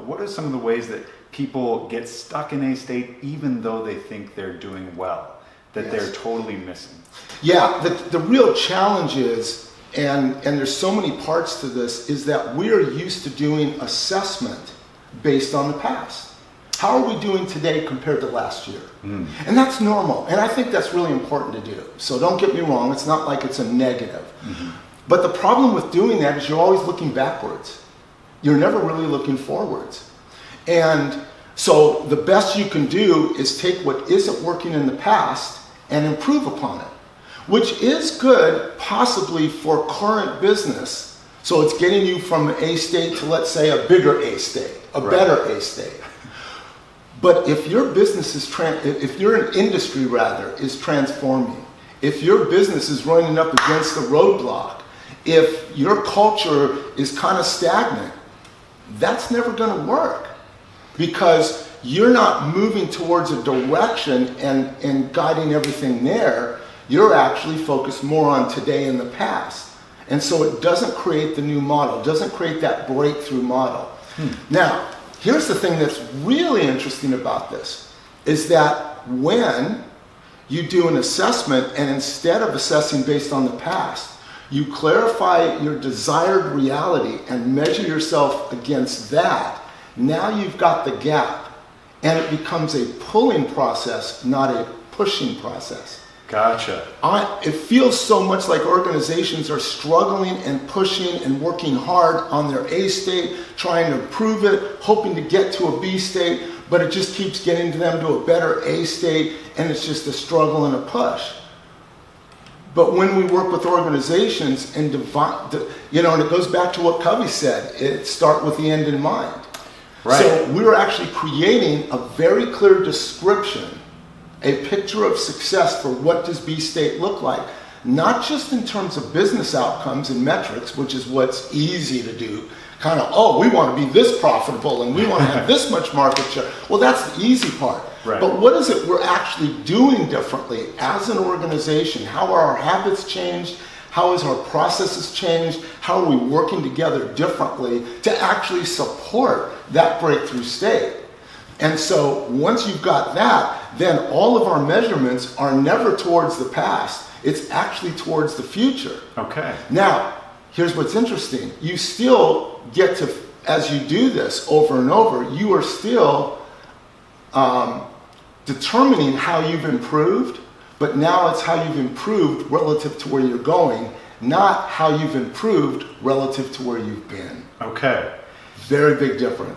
what are some of the ways that people get stuck in A state even though they think they're doing well, that they're totally missing? Yeah, the real challenge is, and there's so many parts to this, is that we're used to doing assessment based on the past. How are we doing today compared to last year? And that's normal, and I think that's really important to do. So don't get me wrong, it's not like it's a negative. But the problem with doing that is you're always looking backwards. You're never really looking forwards. And so the best you can do is take what isn't working in the past and improve upon it, which is good possibly for current business. So it's getting you from an A state to, let's say, a bigger A state, a better A state. But if your business is, if your industry rather, is transforming, if your business is running up against a roadblock, if your culture is kind of stagnant, that's never going to work, because you're not moving towards a direction and guiding everything there. You're actually focused more on today and the past. And so it doesn't create the new model, doesn't create that breakthrough model. Now, here's the thing that's really interesting about this, is that when you do an assessment, and instead of assessing based on the past, you clarify your desired reality and measure yourself against that, now you've got the gap, and it becomes a pulling process, not a pushing process. Gotcha. It feels so much like organizations are struggling and pushing and working hard on their A state, trying to improve it, hoping to get to a B state, but it just keeps getting to them to a better A state, and it's just a struggle and a push. But when we work with organizations and and it goes back to what Covey said, it start with the end in mind. Right. So we're actually creating a very clear description, a picture of success for what does B state look like, not just in terms of business outcomes and metrics, which is what's easy to do, kind of, oh, we want to be this profitable and we want to have this much market share. Well, that's the easy part. Right. But what is it we're actually doing differently as an organization? How are our habits changed? How has our processes changed? How are we working together differently to actually support that breakthrough state? And so once you've got that, then all of our measurements are never towards the past. It's actually towards the future. Okay. Now, here's what's interesting. You still get to, as you do this over and over, you are still determining how you've improved, but now it's how you've improved relative to where you're going, not how you've improved relative to where you've been. Okay. Very big difference.